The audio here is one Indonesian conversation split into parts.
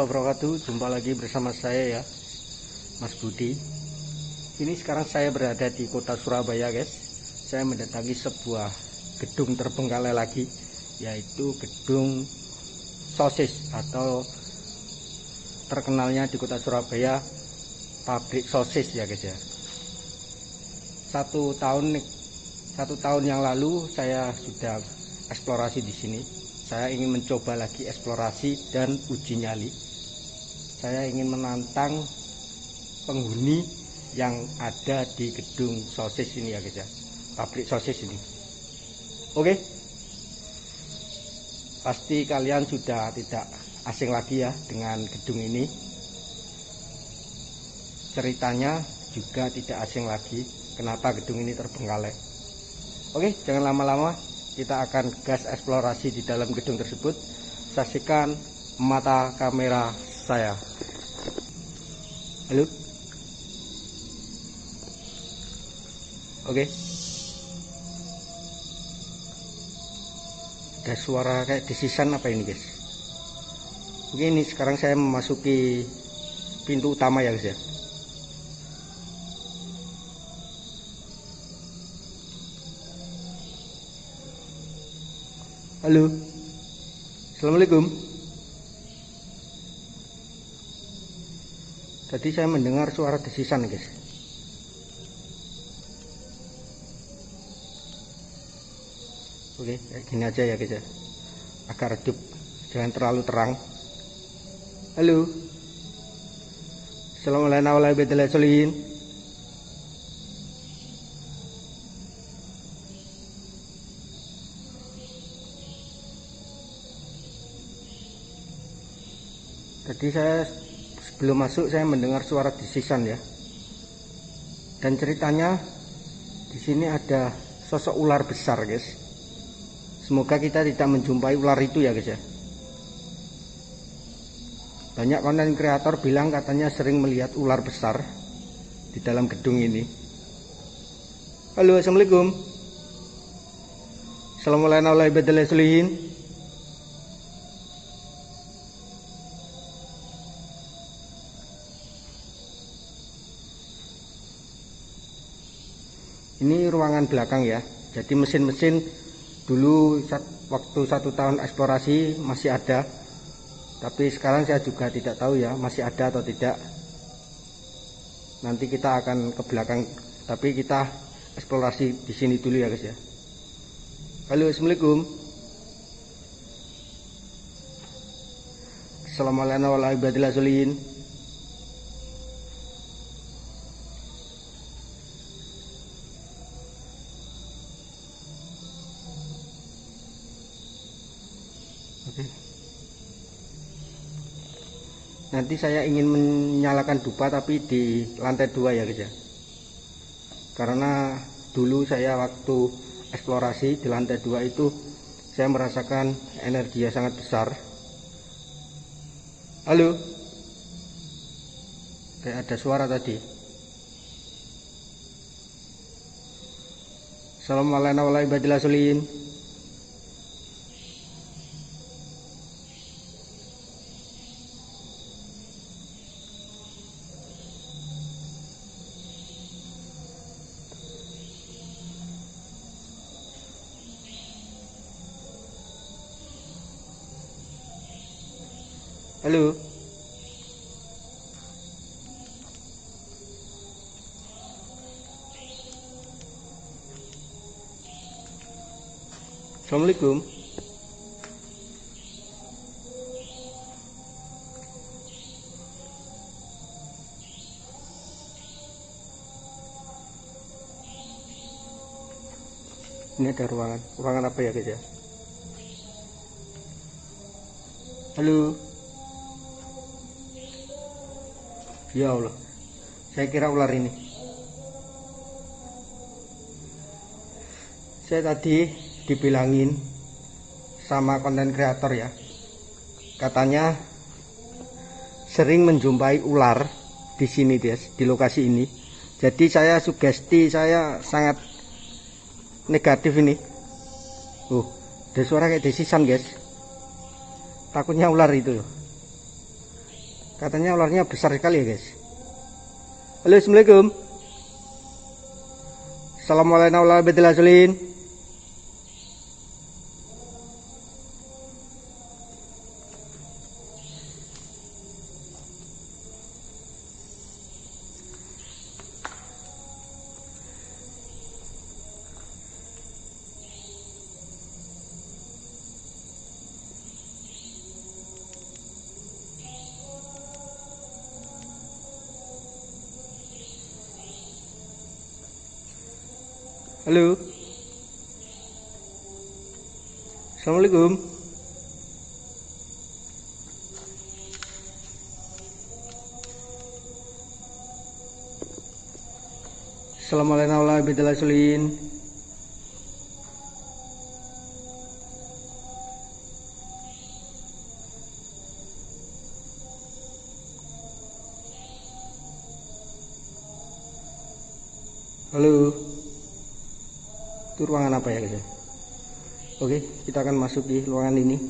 wabarakatuh. Jumpa lagi bersama saya ya, Mas Budi. Ini sekarang saya berada di kota Surabaya guys. Saya mendatangi sebuah gedung terbengkalai lagi, yaitu gedung sosis atau terkenalnya di kota Surabaya pabrik sosis ya guys ya. Satu tahun yang lalu saya sudah eksplorasi di sini. Saya ingin mencoba lagi eksplorasi dan uji nyali. Saya ingin menantang penghuni yang ada di gedung sosis ini ya guys ya, pabrik sosis ini. Oke, pasti kalian sudah tidak asing lagi ya dengan gedung ini. Ceritanya juga tidak asing lagi kenapa gedung ini terbengkalai. Oke, jangan lama-lama, kita akan gas eksplorasi di dalam gedung tersebut. Saksikan mata kamera saya. Halo. Oke. Ada suara kayak desisan apa ini guys? Oke, ini sekarang saya memasuki pintu utama ya guys ya. Halo, assalamualaikum. Tadi saya mendengar suara desisan guys. Oke, kayak gini aja ya guys ya, agak redup, jangan terlalu terang. Halo, assalamualaikum warahmatullahi wabarakatuh. Tadi saya sebelum masuk saya mendengar suara desisan ya. Dan ceritanya di sini ada sosok ular besar guys. Semoga kita tidak menjumpai ular itu ya guys ya. Banyak konten kreator bilang katanya sering melihat ular besar di dalam gedung ini. Halo, assalamualaikum. Assalamualaikum warahmatullahi wabarakatuh. Ini ruangan belakang ya. Jadi mesin-mesin dulu waktu 1 tahun eksplorasi masih ada. Tapi sekarang saya juga tidak tahu ya masih ada atau tidak. Nanti kita akan ke belakang. Tapi kita eksplorasi di sini dulu ya guys ya. Halo, assalamualaikum. Assalamualaikum warahmatullahi wabarakatuh. Nanti saya ingin menyalakan dupa tapi di lantai 2 ya guys ya. Karena dulu saya waktu eksplorasi di lantai 2 itu saya merasakan energi yang sangat besar. Halo. Kayak ada suara tadi. Assalamualaikum warahmatullahi wabarakatuh. Halo. Assalamualaikum. Ini ada ruangan apa ya guys ya? Halo. Ya Allah, saya kira ular ini. Saya tadi dibilangin sama konten kreator ya, katanya sering menjumpai ular di sini guys, di lokasi ini. Jadi saya sugesti saya sangat negatif ini. Ada suara kayak desisan guys. Takutnya ular itu. Katanya ularnya besar sekali ya guys. Halo, assalamualaikum. Assalamualaikum warahmatullahi wabarakatuh. Halo. Assalamualaikum. Assalamualaikum warahmatullahi wabarakatuh. Halo. Itu ruangan apa ya guys? Oke, kita akan masuk di ruangan ini.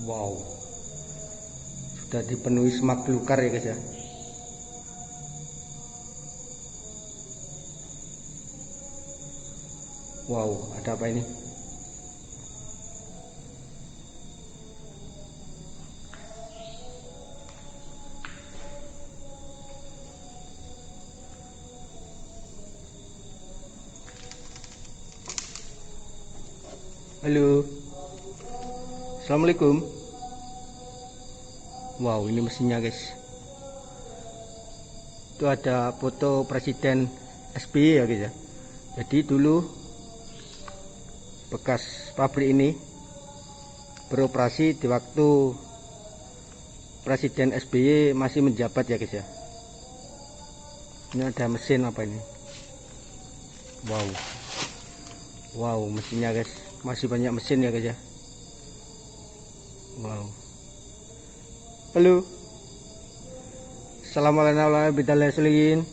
Wow, sudah dipenuhi semak belukar ya guys ya. Wow, ada apa ini? Halo. Assalamualaikum. Wow, ini mesinnya guys. Itu ada foto Presiden SBY ya guys ya. Jadi dulu bekas pabrik ini beroperasi di waktu Presiden SBY masih menjabat ya guys ya. Ini ada mesin apa ini? Wow. Wow, mesinnya guys. Masih banyak mesin ya guys ya. Wow. Halo. Assalamualaikum warahmatullahi wabarakatuh.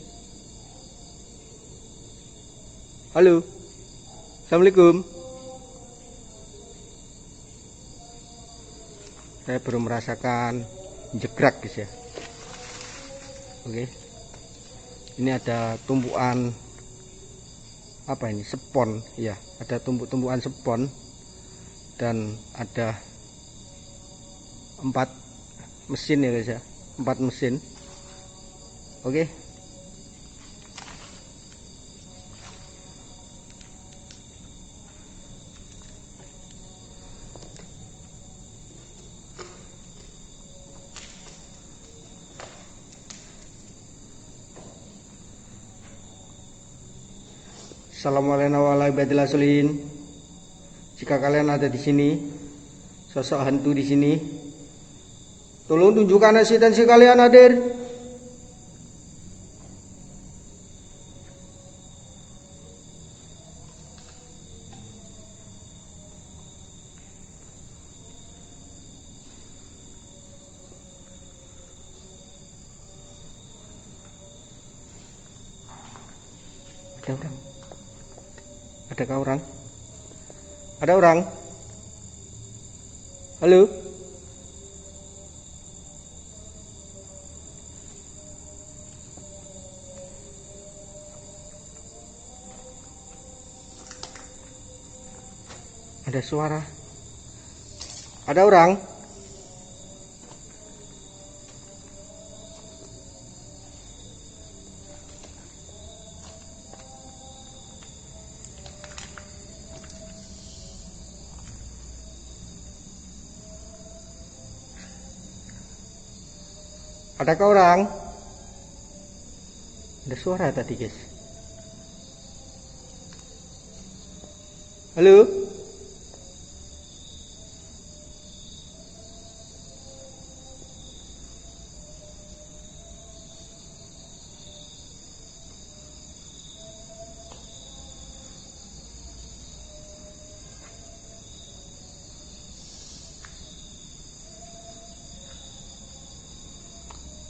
Halo. Assalamualaikum. Saya baru merasakan jegrak guys ya. Oke. Ini ada tumpuan apa ini, spon ya, ada tumpuan spon dan ada 4 mesin ya guys ya, 4 mesin. Oke. Assalamualaikum warahmatullahi wabarakatuh. Jika kalian ada di sini, sosok hantu di sini, tolong tunjukkan eksistensi kalian hadir. Ada orang? Adakah orang? Ada orang? Halo? Ada suara. Ada orang? Adakah orang? Ada suara tadi guys. Halo?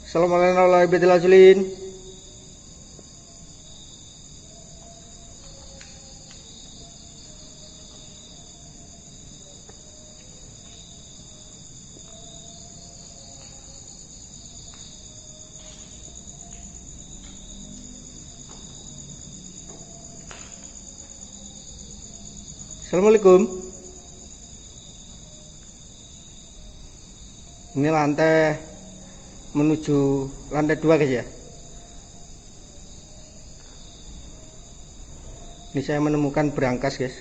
Assalamualaikum warahmatullahi wabarakatuh. Assalamualaikum. Ini lantai menuju lantai 2 guys ya. Ini saya menemukan berangkas guys.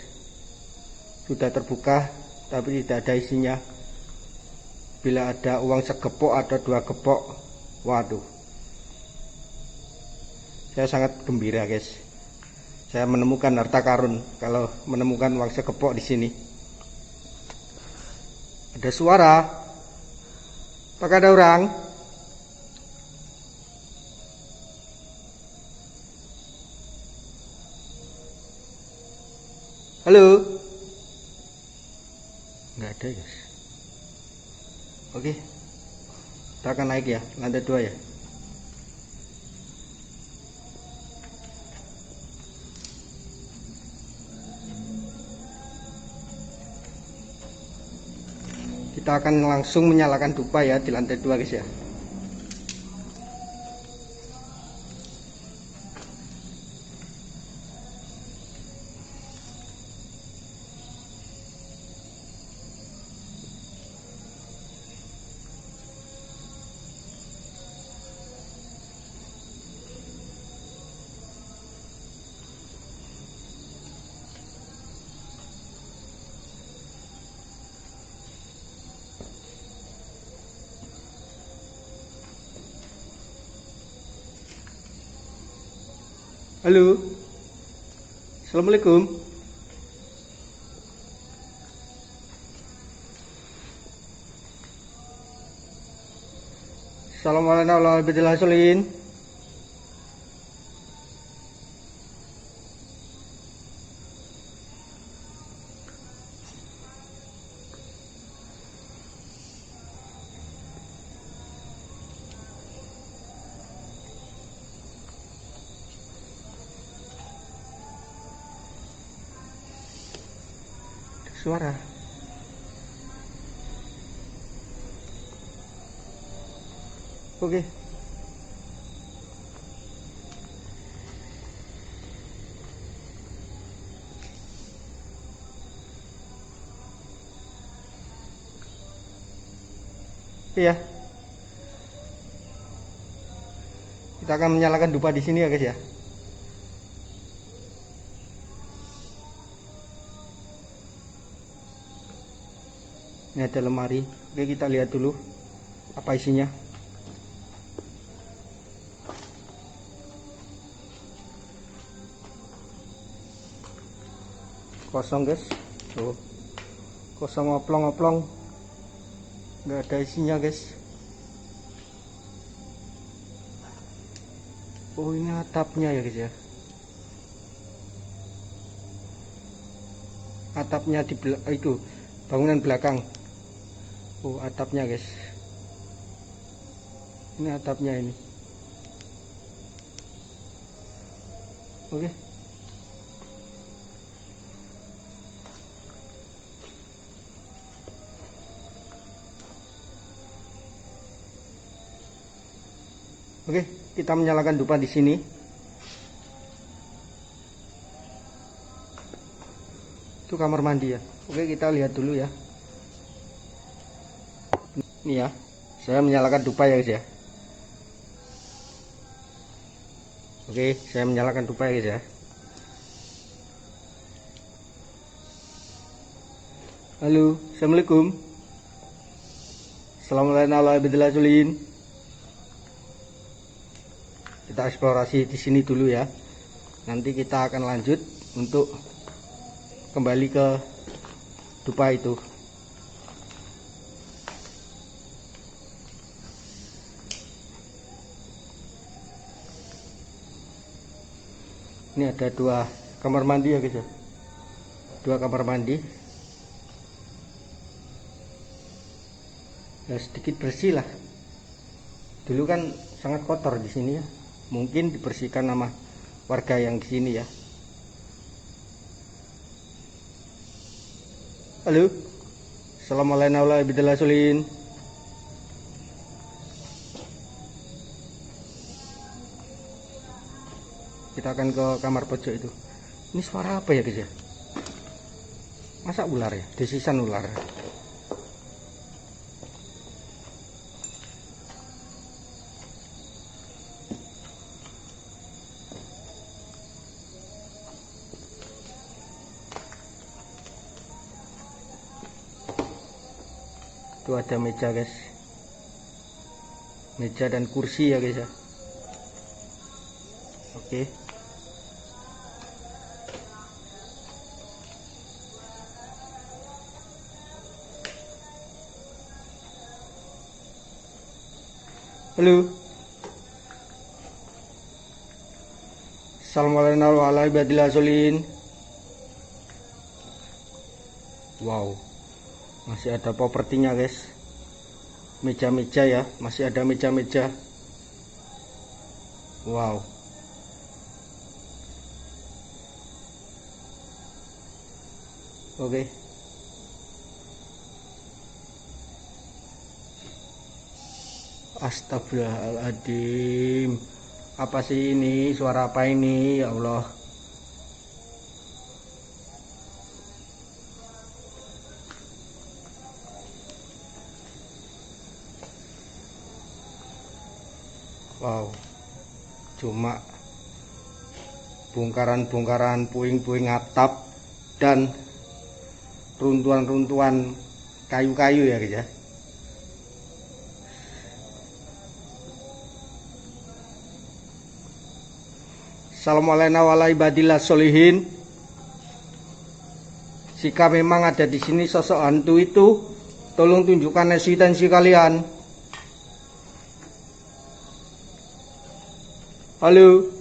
Sudah terbuka tapi tidak ada isinya. Bila ada uang segepok atau 2 gepok, waduh, saya sangat gembira guys. Saya menemukan harta karun kalau menemukan uang segepok di sini. Ada suara. Apakah ada orang? Halo? Nggak ada guys. Oke, kita akan naik ya, lantai 2 ya. Kita akan langsung menyalakan dupa ya di lantai 2 guys ya. Halo, assalamualaikum. Assalamualaikum warahmatullahi wabarakatuh. Suara. Oke. Iya. Kita akan menyalakan dupa di sini ya guys ya. Ini ada lemari. Oke, kita lihat dulu apa isinya. Kosong guys. Tuh. Kosong oplong-oplong. Nggak ada isinya guys. Oh, ini atapnya ya guys ya. Atapnya di itu bangunan belakang. Oh, atapnya guys. Ini atapnya ini. Oke. Oke, kita menyalakan dupa di sini. Itu kamar mandi ya. Oke, kita lihat dulu ya. Ini ya, saya menyalakan dupa ya guys ya. Oke, saya menyalakan dupa ya guys ya. Halo, assalamualaikum. Assalamualaikum warahmatullahi wabarakatuh. Kita eksplorasi di sini dulu ya. Nanti kita akan lanjut untuk kembali ke dupa itu. Ini ada 2 kamar mandi ya guys ya. 2 kamar mandi. Ya sedikit bersih lah. Dulu kan sangat kotor di sini ya. Mungkin dibersihkan sama warga yang di sini ya. Halo. Assalamualaikum warahmatullahi wabarakatuh. Kita akan ke kamar pojok itu. Ini suara apa ya guys ya? Masa ular ya? Desisan ular. Itu ada meja guys, meja dan kursi ya guys ya. Oke. Halo. Assalamualaikum warahmatullahi wabarakatuh. Wow, masih ada propertinya guys. Meja-meja ya, masih ada meja-meja. Wow. Oke. Astagfirullahaladzim. Apa sih ini? Suara apa ini? Ya Allah. Wow. Cuma bongkaran-bongkaran puing-puing atap dan runtuhan-runtuhan kayu-kayu ya guys ya. Assalamualaikum warahmatullahi wabarakatuh. Jika memang ada di sini sosok hantu itu, tolong tunjukkan eksistensi kalian. Halo.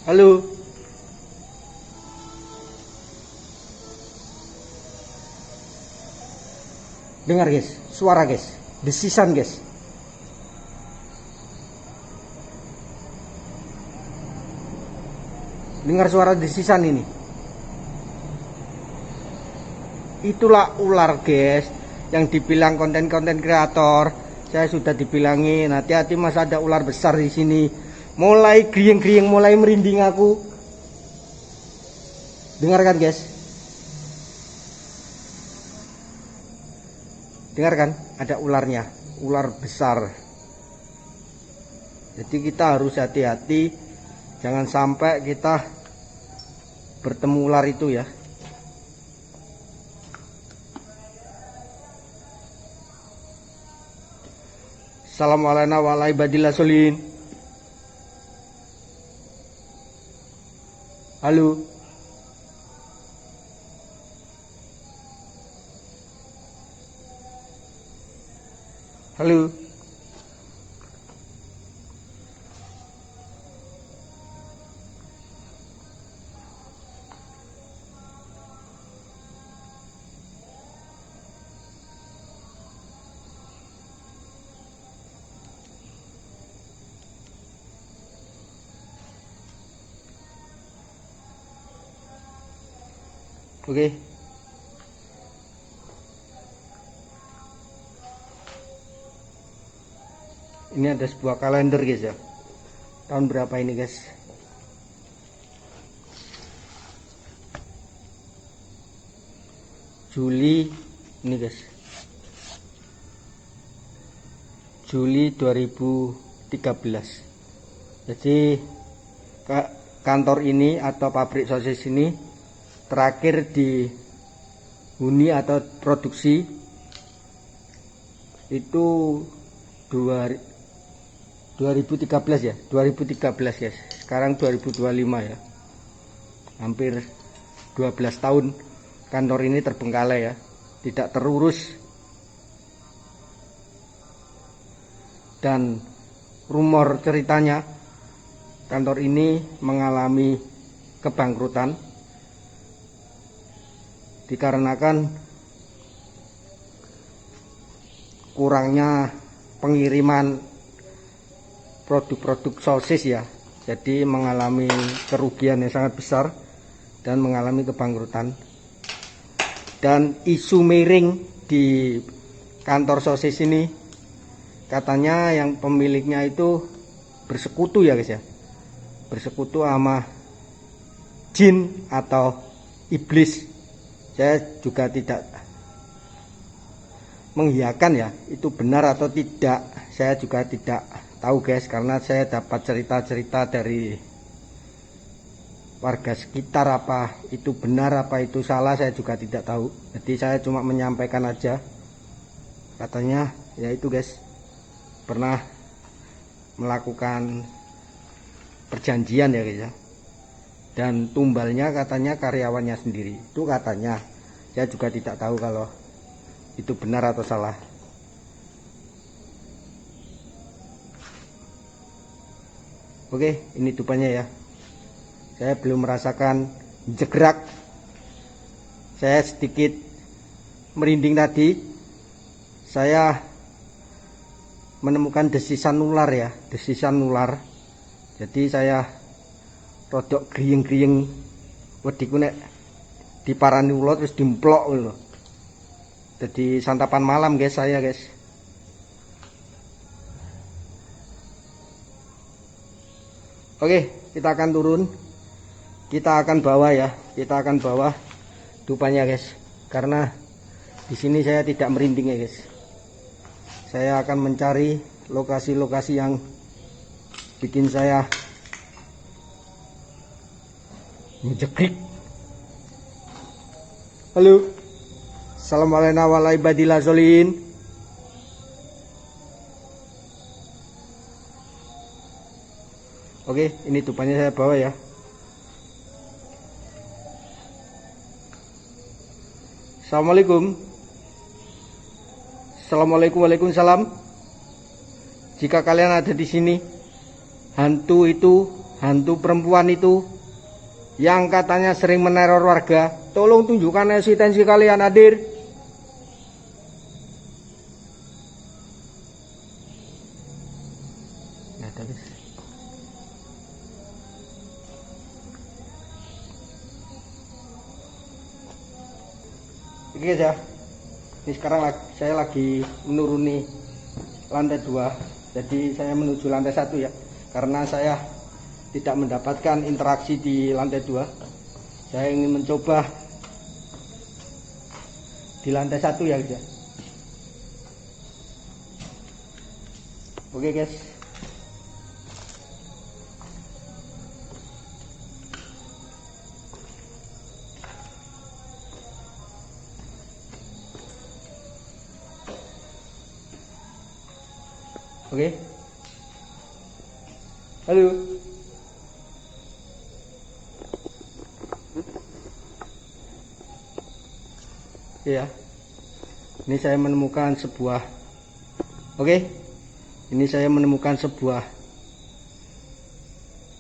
Halo. Dengar guys, suara guys, desisan guys. Dengar suara desisan ini. Itulah ular guys, yang dibilang konten-konten kreator. Saya sudah dibilangin, hati-hati mas, ada ular besar di sini. Mulai kriing-kriing, mulai merinding aku. Dengarkan guys. Dengarkan, ada ularnya, ular besar. Jadi kita harus hati-hati, jangan sampai kita bertemu ular itu ya. Assalamualaikum warahmatullahi wabarakatuh. Halo. Halo. Oke. Ini ada sebuah kalender guys ya. Tahun berapa ini guys? Juli ini guys. Juli 2013. Jadi kantor ini atau pabrik sosis ini terakhir dihuni atau produksi itu 2013 ya, 2013 guys. Sekarang 2025 ya. Hampir 12 tahun kantor ini terbengkalai ya, tidak terurus. Dan rumor ceritanya kantor ini mengalami kebangkrutan dikarenakan kurangnya pengiriman produk-produk sosis ya jadi mengalami kerugian yang sangat besar dan mengalami kebangkrutan. Dan isu miring di kantor sosis ini, katanya yang pemiliknya itu bersekutu ya guys ya, bersekutu sama jin atau iblis. Saya juga tidak mengiyakan ya itu benar atau tidak, saya juga tidak tahu guys, karena saya dapat cerita-cerita dari warga sekitar, apa itu benar apa itu salah saya juga tidak tahu. Jadi saya cuma menyampaikan aja, katanya ya itu guys pernah melakukan perjanjian ya guys ya, dan tumbalnya katanya karyawannya sendiri, itu katanya. Saya juga tidak tahu kalau itu benar atau salah. Oke, ini dupannya ya. Saya belum merasakan jegrak, saya sedikit merinding tadi. Saya menemukan desisan ular ya, desisan ular. Jadi saya rodok griyeng-griyeng, wediku nek diparani ular terus dimplok loh. Jadi santapan malam guys saya guys. Oke, kita akan turun. Kita akan bawa ya, kita akan bawa dupannya guys, karena di sini saya tidak merinding ya guys. Saya akan mencari lokasi-lokasi yang bikin saya menjegrik. Halo, assalamualaikum warahmatullahi wabarakatuh. Oke, ini dupannya saya bawa ya. Assalamualaikum. Assalamualaikum, waalaikumsalam. Jika kalian ada di sini, hantu itu, hantu perempuan itu yang katanya sering meneror warga, tolong tunjukkan eksistensi kalian hadir. Nah, terus. Oke ya, ini sekarang saya lagi menuruni lantai 2, jadi saya menuju lantai 1 ya, karena saya tidak mendapatkan interaksi di lantai 2. Saya ingin mencoba di lantai 1 ya guys. Oke guys. Oke. Halo. Ya. Ini saya menemukan sebuah. Oke. Ini saya menemukan sebuah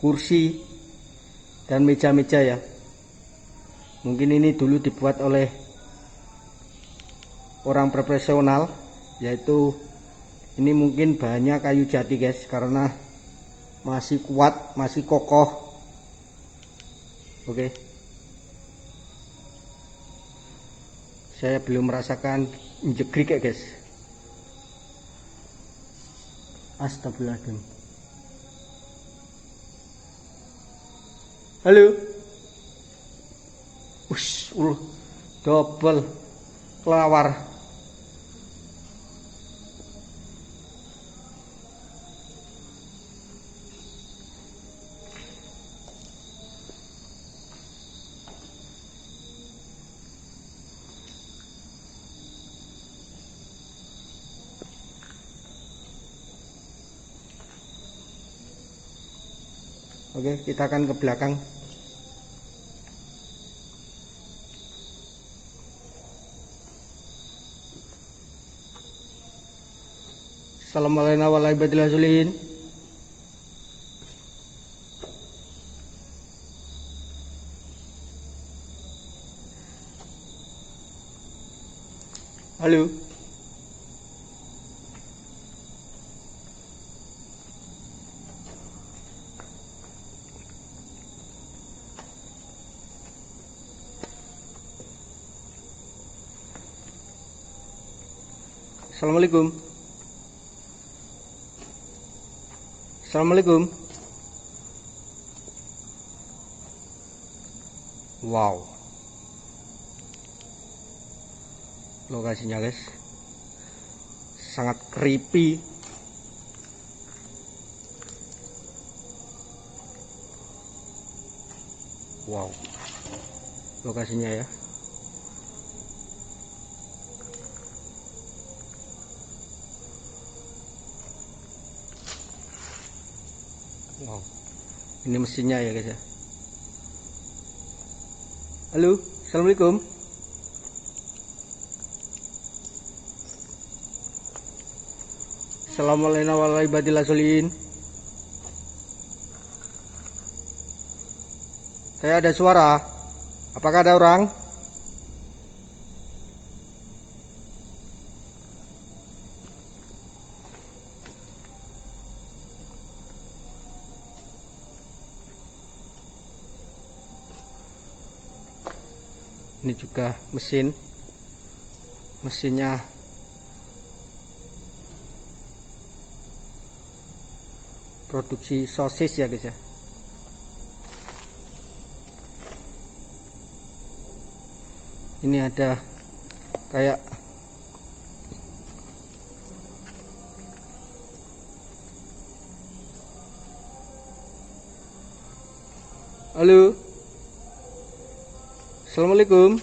kursi dan meja-meja ya. Mungkin ini dulu dibuat oleh orang profesional, yaitu ini mungkin bahannya kayu jati guys, karena masih kuat, masih kokoh. Oke. Saya belum merasakan jegrik ya guys. Astagfirullahaladzim. Halo. Ush, double kelawar. Oke, kita akan ke belakang. Assalamualaikum warahmatullahi wabarakatuh. Halo. Assalamualaikum. Assalamualaikum. Wow, lokasinya guys sangat creepy. Wow, lokasinya ya. Wow, ini mesinnya ya guys ya. Halo, assalamualaikum. Assalamualaikum warahmatullahi wabarakatuh. Saya ada suara. Apakah ada orang? Ini juga mesinnya produksi sosis ya guys ya. Ini ada kayak halo, assalamualaikum.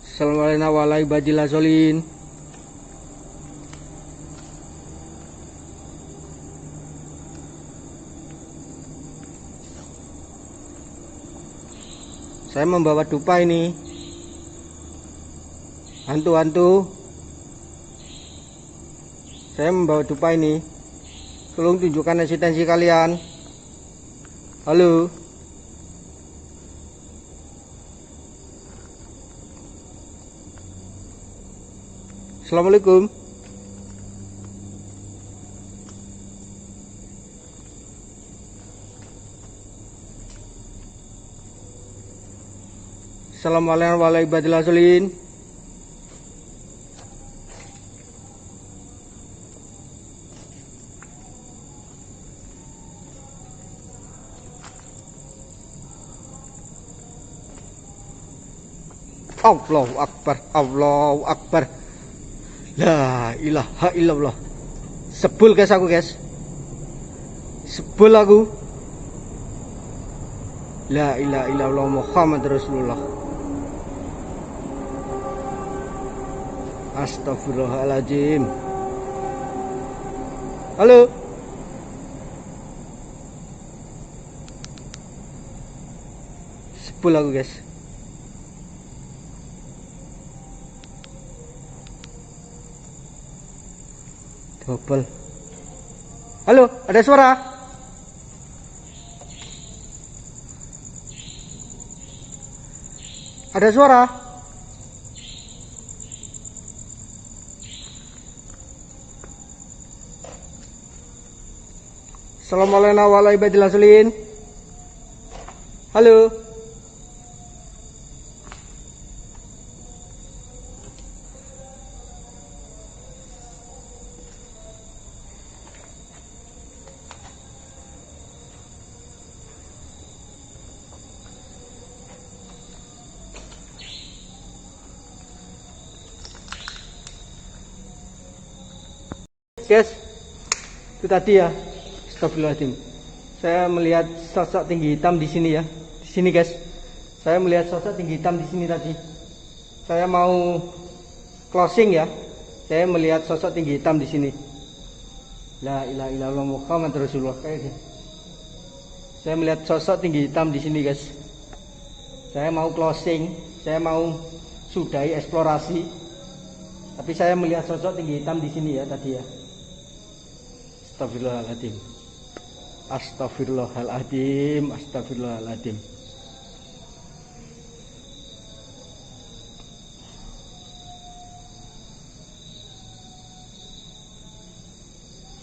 Assalamualaikum warahmatullahi wabarakatuh. Saya membawa dupa ini. Hantu-hantu. Saya membawa dupa ini. Tolong tunjukkan eksistensi kalian. Halo. Assalamualaikum. Assalamualaikum warahmatullahi wabarakatuh. Allahu Akbar, Allahu Akbar. La ilaha illallah. Sebel guys aku guys. Sebel aku. La ilaha illallah Muhammad Rasulullah. Astagfirullahaladzim. Halo. Sebel aku guys. Double. Halo, ada suara? Ada suara? Assalamualaikum warahmatullahi wabarakatuh. Halo. Guys, itu tadi ya. Astagfirullahaladzim. Saya melihat sosok tinggi hitam di sini ya. Di sini guys. Saya melihat sosok tinggi hitam di sini tadi. Saya mau closing ya. Saya melihat sosok tinggi hitam di sini. La ilaha illallah Muhammad Rasulullah. Kayak gitu. Saya melihat sosok tinggi hitam di sini guys. Saya mau closing. Saya mau sudahi eksplorasi. Tapi saya melihat sosok tinggi hitam di sini ya tadi ya. Astagfirullahaladzim. Astagfirullahaladzim. Astagfirullahaladzim.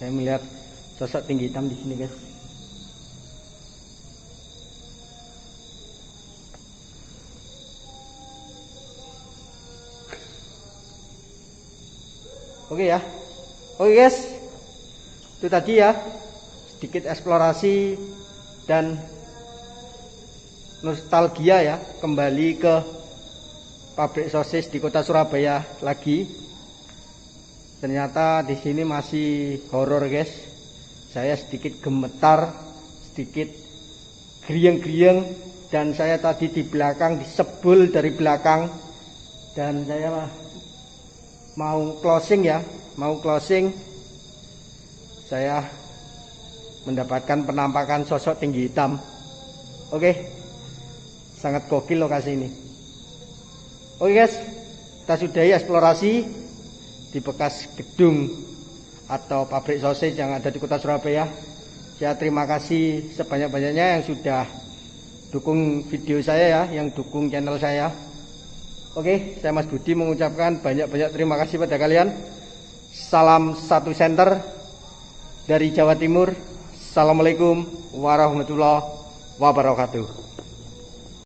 Saya melihat sosok tinggi hitam di sini guys. Oke ya. Oke guys, itu tadi ya sedikit eksplorasi dan nostalgia ya, kembali ke pabrik sosis di kota Surabaya lagi. Ternyata di sini masih horor guys. Saya sedikit gemetar, sedikit grieng-grieng, dan saya tadi di belakang disebul dari belakang, dan saya mau closing ya, saya mendapatkan penampakan sosok tinggi hitam. Oke, sangat gokil lokasi ini. Oke guys, kita sudahi eksplorasi di bekas gedung atau pabrik sosis yang ada di kota Surabaya. Saya terima kasih sebanyak-banyaknya yang sudah dukung video saya ya, yang dukung channel saya. Oke, saya Mas Budi mengucapkan banyak-banyak terima kasih pada kalian. Salam satu center dari Jawa Timur. Assalamualaikum warahmatullahi wabarakatuh.